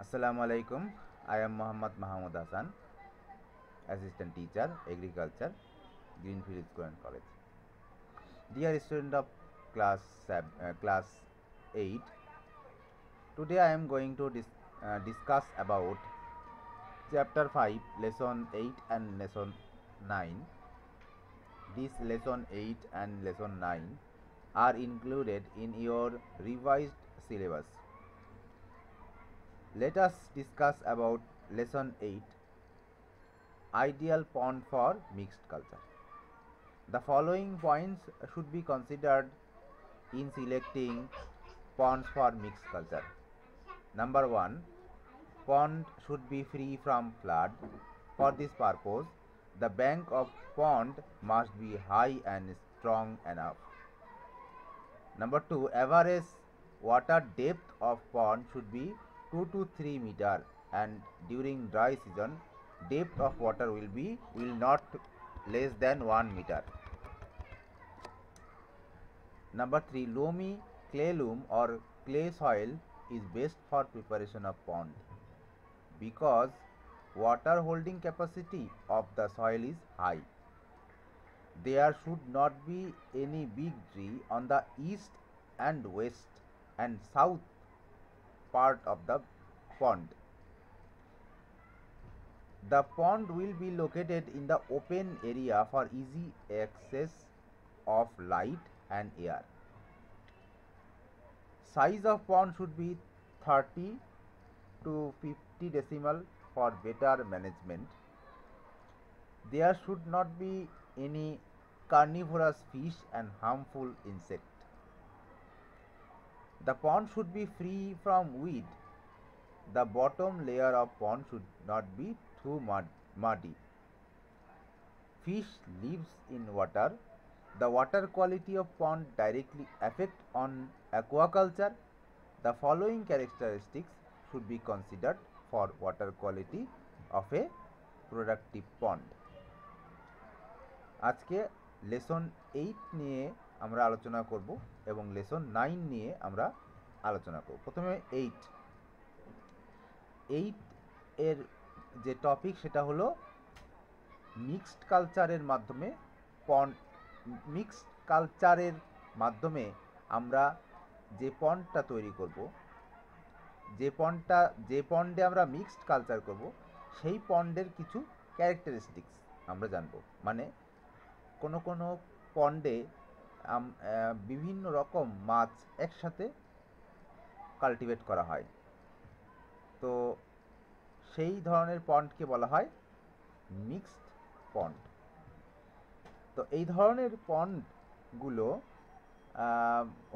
Assalamu alaikum. I am Muhammad Mahmoud Hassan, Assistant Teacher, Agriculture, Greenfield School and College. Dear student of class 8, today I am going to discuss about Chapter 5, Lesson 8 and Lesson 9. This Lesson 8 and Lesson 9 are included in your revised syllabus. Let us discuss about Lesson 8, Ideal Pond for Mixed Culture. The following points should be considered in selecting ponds for mixed culture. Number 1, pond should be free from flood. For this purpose, the bank of pond must be high and strong enough. Number 2, average water depth of pond should be 2 to 3 meter, and during dry season depth of water will not less than 1 meter. Number 3, loamy clay loam or clay soil is best for preparation of pond because water holding capacity of the soil is high. There should not be any big tree on the east and west and south part of the pond. The pond will be located in the open area for easy access of light and air. Size of pond should be 30 to 50 decimal for better management. There should not be any carnivorous fish and harmful insect. The pond should be free from weed. The bottom layer of pond should not be too muddy. Fish lives in water. The water quality of pond directly affect on aquaculture. The following characteristics should be considered for water quality of a productive pond. আজকে lesson 8 নিয়ে আমরা আলোচনা করব এবং lesson 9 নিয়ে আমরা আলোচনা করব। প্রথমে 8 এর যে টপিক সেটা হলো মিক্সড কালচারের মাধ্যমে আমরা যে পন্ডটা তৈরি করব, যে পন্ডে আমরা মিক্সড কালচার করব সেই পন্ডের কিছু ক্যারেক্টারিস্টিক্স আমরা জানব। মানে কোনো পন্ডে বিভিন্ন রকম মাছ একসাথে কাল্টিভেট করা হয়, তো সেই ধরনের পন্ডকে বলা হয় মিক্সড পন্ড। তো এই ধরনের পন্ডগুলো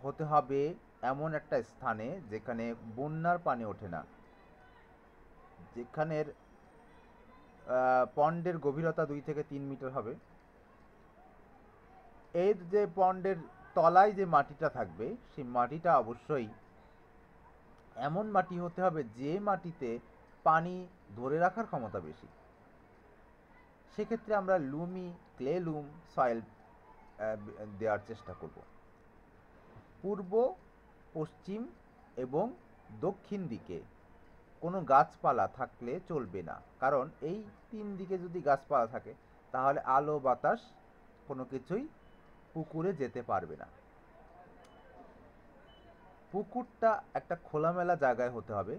হতে হবে এমন একটা স্থানে যেখানে বন্যার পানি ওঠে না, যেখানের পন্ডের গভীরতা 2 থেকে 3 মিটার হবে। এর যে পন্ডের তলায় যে মাটিটা থাকবে সেই মাটিটা অবশ্যই এমন মাটি হতে হবে যে মাটিতে পানি ধরে রাখার ক্ষমতা বেশি। সেক্ষেত্রে আমরা লুমি ক্লে লুম সয়েল দেওয়ার চেষ্টা করব। পূর্ব, পশ্চিম এবং দক্ষিণ দিকে কোনো গাছপালা থাকলে চলবে না, কারণ এই 3 দিকে যদি গাছপালা থাকে তাহলে আলো বাতাস কোনো কিছুই পুকুরে যেতে পারবে না। পুকুরটা একটা খোলামেলা জায়গায় হতে হবে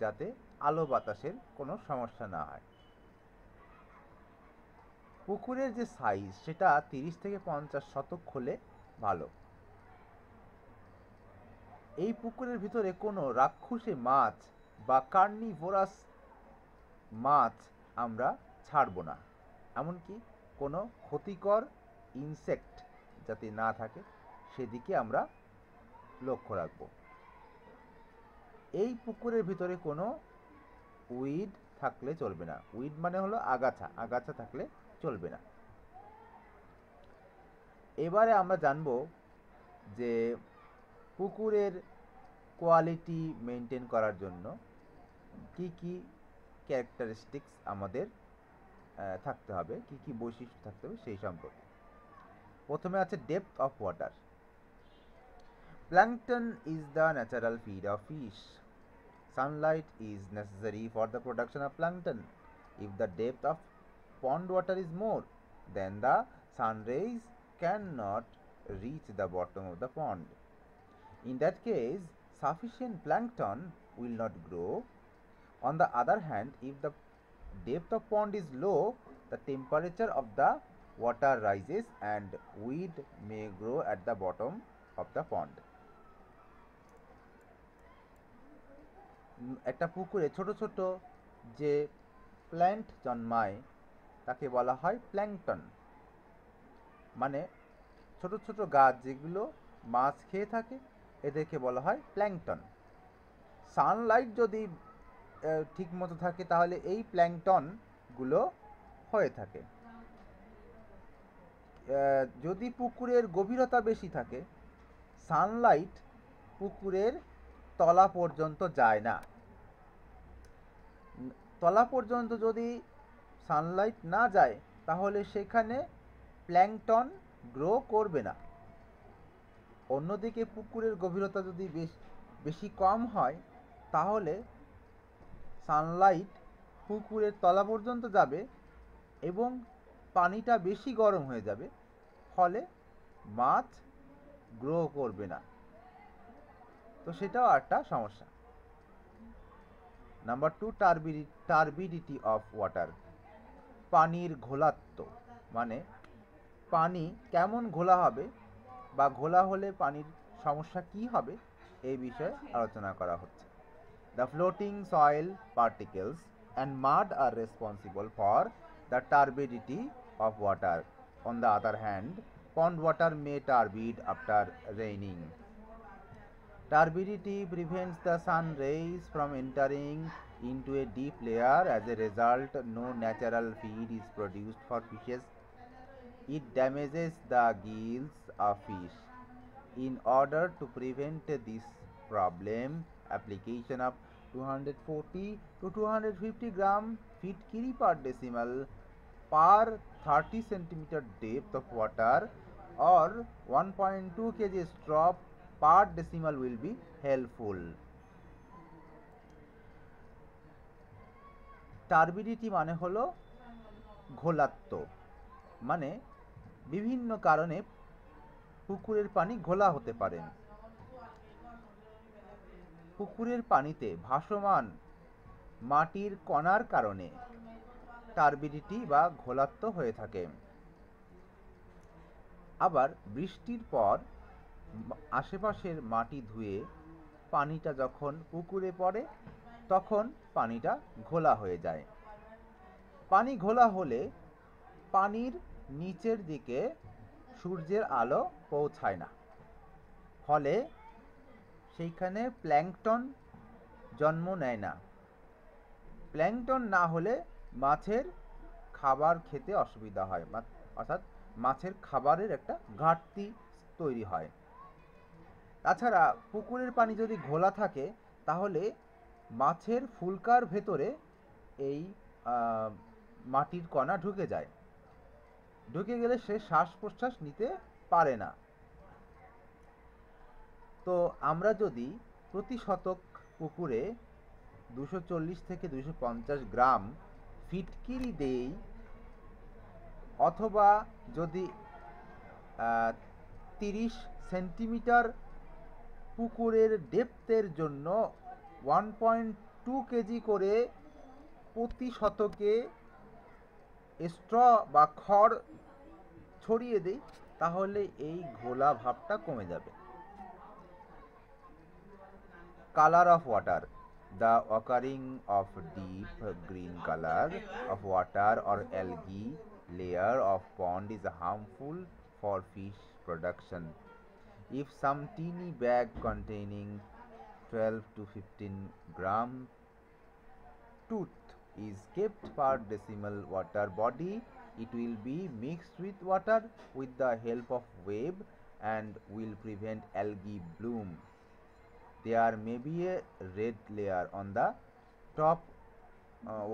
যাতে আলো বাতাসের কোনো সমস্যা না হয়। পুকুরের যে সাইজ সেটা 30 থেকে 50 শতক হলে ভালো। এই পুকুরের ভিতরে কোনো রাক্ষসে মাছ বা কার্নিভোরাস মাছ আমরা ছাড়ব না, এমনকি কোনো ক্ষতিকর ইনসেক্ট যাতে না থাকে সেদিকে আমরা লক্ষ্য রাখব। এই পুকুরের ভিতরে কোনো উইড থাকলে চলবে না। উইড মানে হলো আগাছা থাকলে চলবে না। এবারে আমরা জানব যে পুকুরের কোয়ালিটি মেনটেন করার জন্য কি কি ক্যারেক্টারিস্টিক্স আমাদের থাকতে হবে, কি কি বৈশিষ্ট্য থাকতে হবে সেই সম্পর্কে। প্রথমে আছে depth of water. Plankton is the natural feed of fish. sunlight is necessary for the production of plankton. If the depth of pond water is more, then the sun rays cannot reach the bottom of the pond. In that case, sufficient plankton will not grow. On the other hand, if the depth of pond is low, the temperature of the water rises and weed may grow at the bottom of the pond. একটা পুকুরে ছোট ছোট যে plant জন্মায় তাকে বলা হয় plankton, মানে ছোট ছোট গাছ যেগুলো মাছ খেয়ে থাকে এদেরকে বলা হয় প্ল্যাঙ্কটন। সানলাইট যদি ঠিক মতো থাকে তাহলে এই প্ল্যাঙ্কটনগুলো হয়ে থাকে। যদি পুকুরের গভীরতা বেশি থাকে, সানলাইট পুকুরের তলা পর্যন্ত যায় না। তলা পর্যন্ত যদি সানলাইট না যায় তাহলে সেখানে প্ল্যাঙ্কটন গ্রো করবে না। অন্যদিকে পুকুরের গভীরতা যদি বেশি কম হয় তাহলে সানলাইট পুকুরের তলা পর্যন্ত যাবে এবং পানিটা বেশি গরম হয়ে যাবে, ফলে মাছ গ্রো করবে না। তো সেটাও একটা সমস্যা। Number 2, turbidity of water. পানির ঘোলাত্ব, মানে পানি কেমন ঘোলা হবে বা ঘোলা হলে পানির সমস্যা কি হবে এই বিষয়ে আলোচনা করা হচ্ছে। The floating soil particles and mud are responsible for the turbidity of water. On the other hand, pond water may turbid after raining. Turbidity prevents the sun rays from entering into a deep layer. As a result, no natural feed is produced for fishes. It damages the gills of fish. In order to prevent this problem, application of 240 to 250 gram Fitkiri per decimal per 30 centimeter depth of water or 1.2 kg straw per decimal will be helpful. টারবিডিটি মানে হলো ঘোলাত্ব, মানে বিভিন্ন কারণে পুকুরের পানি ঘোলা হতে পারে। পুকুরের পানিতে ভাসমান মাটির কণার কারণে টারবিডিটি বা ঘোলাত্ব হয়ে থাকে। আবার বৃষ্টির পর আশেপাশের মাটি ধুয়ে পানিটা যখন পুকুরে পড়ে তখন পানিটা ঘোলা হয়ে যায়। পানি ঘোলা হলে পানির নিচের দিকে সূর্যের আলো পৌঁছায় না, ফলে সেইখানে প্ল্যাঙ্কটন জন্ম নেয় না। প্ল্যাঙ্কটন না হলে মাছের খাবার খেতে অসুবিধা হয়, অর্থাৎ মাছের খাবারের একটা ঘাটতি তৈরি হয়। তাছাড়া পুকুরের পানি যদি ঘোলা থাকে তাহলে মাছের ফুলকার ভেতরে এই মাটির কণা ঢুকে যায়, ঢুকে গেলে সে শ্বাস প্রশ্বাস নিতে পারে না। তো আমরা যদি প্রতি শতক পুকুরে 240 থেকে 250 গ্রাম ফিটকিরি দেই, অথবা যদি 30 সেন্টিমিটার পুকুরের ডেপথের জন্য 1.2 কেজি করে প্রতি শতকে স্ট্র বা খড় ছড়িয়ে দেই, তাহলে এই ঘোলা ভাবটা কমে যাবে। Color of water. The occurring of deep green color of water or algae layer of pond is harmful for fish production. If some teeny bag containing 12 to 15 gram tooth is kept per decimal water body, it will be mixed with water with the help of wave and will prevent algae bloom. There may be a red layer on the top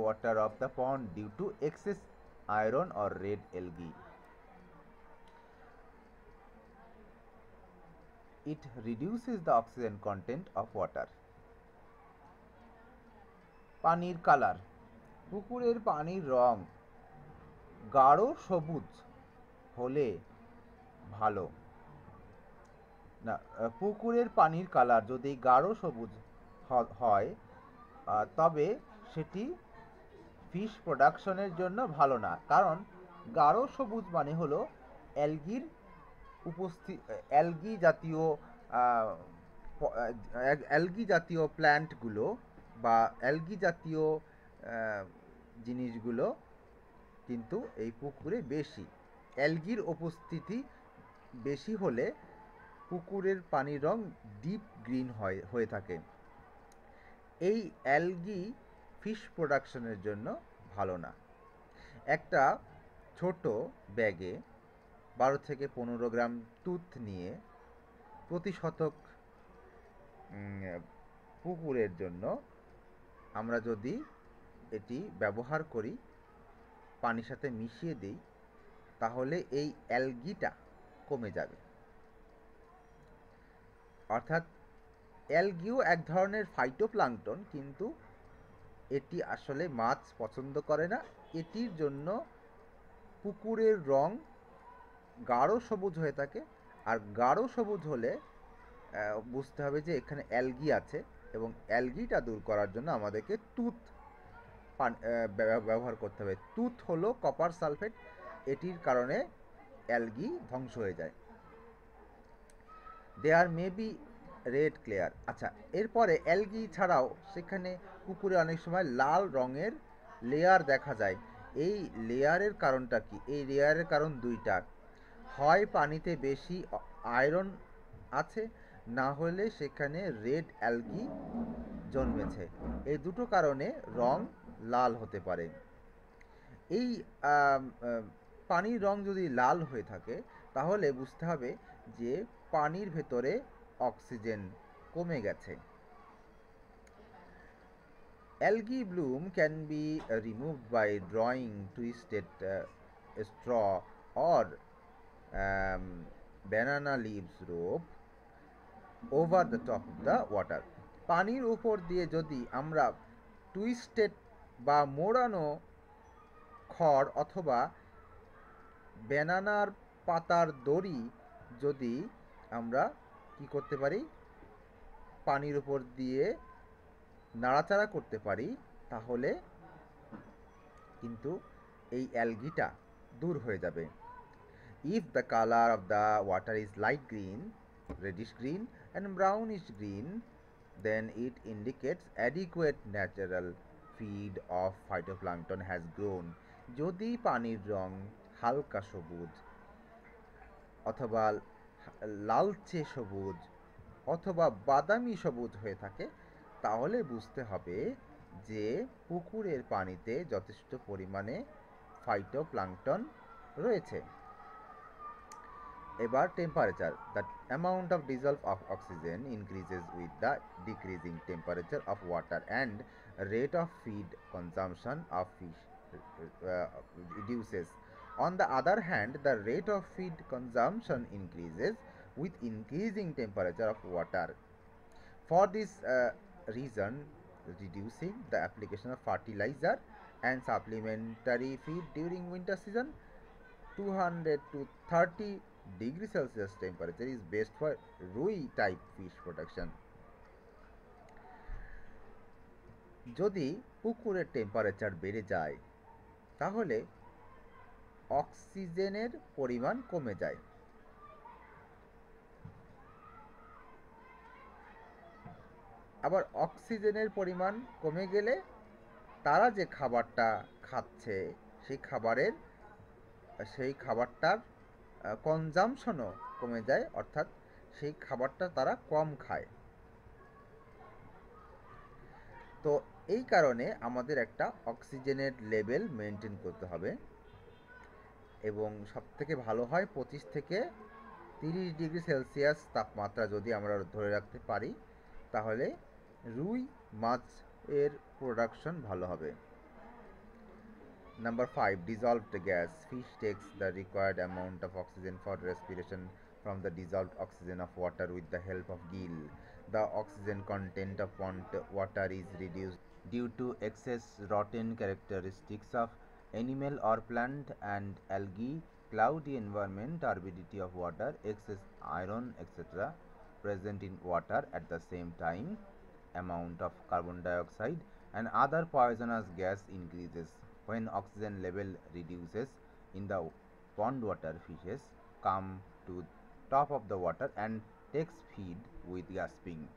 water of the pond due to excess iron or red algae. It reduces the oxygen content of water. পানির colour, পুকুরের পানির রং গাঢ় সবুজ হলে ভালো না। পুকুরের পানির কালার যদি গাঢ় সবুজ হয় তবে সেটি ফিশ প্রোডাকশনের জন্য ভালো না, কারণ গাঢ় সবুজ মানে হলো অ্যালগির অ্যালগি জাতীয় অ্যালগি জাতীয় প্ল্যান্টগুলো বা অ্যালগি জাতীয় জিনিসগুলো কিন্তু এই পুকুরে বেশি। অ্যালগির উপস্থিতি বেশি হলে পুকুরের পানির রং ডিপ গ্রিন হয়ে থাকে। এই অ্যালগি ফিশ প্রোডাকশনের জন্য ভালো না। একটা ছোট ব্যাগে 12 থেকে 15 গ্রাম তুঁত নিয়ে প্রতি শতক পুকুরের জন্য আমরা যদি এটি ব্যবহার করি, পানির সাথে মিশিয়ে দিই, তাহলে এই অ্যালগিটা কমে যাবে। অর্থাৎ অ্যালগিও এক ধরনের ফাইটোপ্লাঙ্কটন, কিন্তু এটি আসলে মাছ পছন্দ করে না। এটির জন্য পুকুরের রং গাঢ় সবুজ হয়ে থাকে, আর গাঢ় সবুজ হলে বুঝতে হবে যে এখানে অ্যালগি আছে, এবং অ্যালগিটা দূর করার জন্য আমাদেরকে তুঁত ব্যবহার করতে হবে। তুঁত হলো কপার সালফেট, এটির কারণে অ্যালগি ধ্বংস হয়ে যায়। দেয়ার মে বি রেড ক্লেয়ার। আচ্ছা, এরপরে অ্যালগি ছাড়াও সেখানে পুকুরে অনেক সময় লাল রঙের লেয়ার দেখা যায়। এই লেয়ারের কারণটা কি? এই লেয়ারের কারণ দুইটা। হয় পানিতে বেশি আয়রন আছে, না হলে সেখানে রেড অ্যালগি জন্মেছে। এই দুটো কারণে রং লাল হতে পারে। এই পানির রং যদি লাল হয়ে থাকে তাহলে বুঝতে হবে যে পানির ভেতরে অক্সিজেন কমে গেছে। Algae bloom can be removed by drawing twisted straw or banana leaves rope over the top of the water. পানির উপর দিয়ে যদি আমরা টুইস্টেড বা মোড়ানো খড় অথবা ব্যানানার পাতার দড়ি যদি আমরা কি করতে পারি, পানির উপর দিয়ে নাড়াচাড়া করতে পারি, তাহলে কিন্তু এই অ্যালগিটা দূর হয়ে যাবে। If the color of the water is light green, reddish green and brownish green, then it indicates adequate natural feed of phytoplankton has grown. যদি পানির রং হালকা সবুজ অথবা লালচে সবুজ অথবা বাদামি সবুজ হয়ে থাকে, তাহলে বুঝতে হবে যে পুকুরের পানিতে যথেষ্ট পরিমাণে ফাইটোপ্লাঙ্কটন রয়েছে। এবার temperature. The amount of dissolved of oxygen increases with the decreasing temperature of water and rate of feed consumption of fish reduces. On the other hand, the rate of feed consumption increases with increasing temperature of water. For this reason, reducing the application of fertilizer and supplementary feed during winter season, 200 to 30 degree Celsius temperature is best for rui type fish production. যদি পুকুরের temperature বেড়ে যায় তাহলে অক্সিজেনের পরিমাণ কমে যায়। আবার অক্সিজেনের পরিমাণ কমে গেলে তারা যে খাবারটা খাচ্ছে সেই খাবারটার কনজাম্পশনও কমে যায়, অর্থাৎ সেই খাবারটা তারা কম খায়। তো এই কারণে আমাদের একটা অক্সিজেনের লেভেল মেনটেন করতে হবে, এবং সবথেকে ভালো হয় 25 থেকে 30 ডিগ্রি সেলসিয়াস তাপমাত্রা যদি আমরা ধরে রাখতে পারি, তাহলে রুই মাছ এর প্রোডাকশন ভালো হবে। Number 5, dissolved gas. Fish takes the required amount of oxygen for respiration from the dissolved oxygen of water with the help of gill. The oxygen content of pond water is reduced due to excess rotten characteristics of animal or plant and algae, cloudy environment, turbidity of water, excess iron, etc. present in water at the same time, amount of carbon dioxide and other poisonous gas increases. When oxygen level reduces in the pond water, fishes come to top of the water and takes feed with gasping.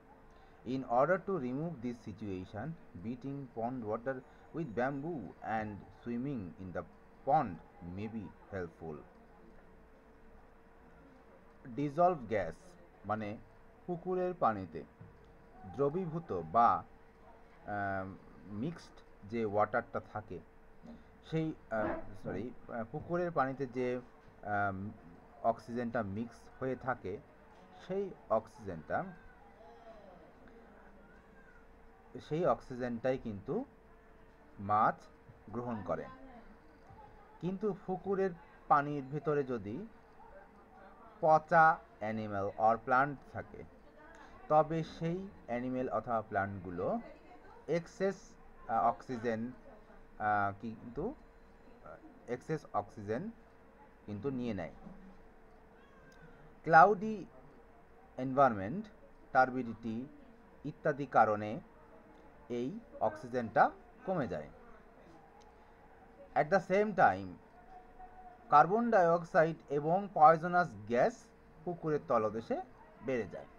In order to remove this situation, beating pond water with bamboo and swimming in the pond may be helpful. Dissolved gas মানে পুকুরের পানিতে দ্রবীভূত বা mixed যে ওয়াটারটা থাকে সেই পুকুরের পানিতে যে অক্সিজেনটা মিক্স হয়ে থাকে সেই অক্সিজেনটাই কিন্তু মাছ গ্রহণ করে। কিন্তু পুকুরের পানির ভিতরে যদি পচা অ্যানিম্যাল অর প্লান্ট থাকে তবে সেই অ্যানিম্যাল অথবা প্লান্টগুলো এক্সেস অক্সিজেন কিন্তু নিয়ে নেয়। ক্লাউডি এনভায়রনমেন্ট, টার্বিডিটি ইত্যাদি কারণে এই অক্সিজেনটা কমে যায়। At the same time carbon dioxide এবং পয়জনাস গ্যাস পুকুরের তলদেশে বেড়ে যায়।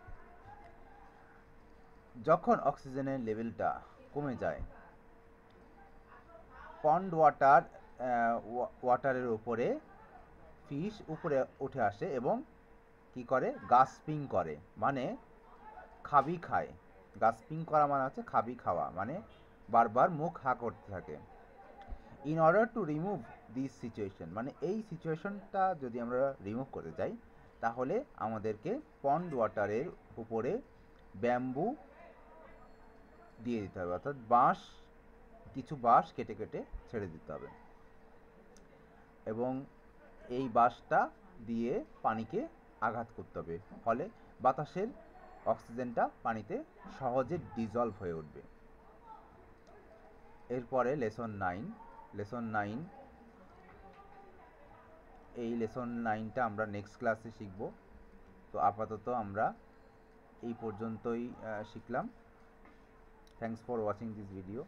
যখন অক্সিজেনের লেভেলটা কমে যায়, পন্ড ওয়াটারের উপরে ফিশ উপরে উঠে আসে এবং কি করে, গাসপিং করে, মানে খাবি খায়। গাসপিং করা মানে হচ্ছে খাবি খাওয়া, মানে বারবার মুখ হা করতে থাকে। In order to remove this situation, মানে এই সিচুয়েশনটা যদি আমরা রিমুভ করতে চাই তাহলে আমাদেরকে পন্ড ওয়াটারের উপরে ব্যাম্বু দিয়ে দিতে হবে, অর্থাৎ কিছু বাঁশ কেটে কেটে ছেড়ে দিতে হবে এবং এই বাঁশটা দিয়ে পানিকে আঘাত করতে হবে, ফলে বাতাসের অক্সিজেনটা পানিতে সহজে ডিজলভ হয়ে উঠবে। এরপরে লেসন 9, এই লেসন 9টা আমরা নেক্সট ক্লাসে শিখব। তো আপাতত আমরা এই পর্যন্তই শিখলাম। Thanks for watching this video.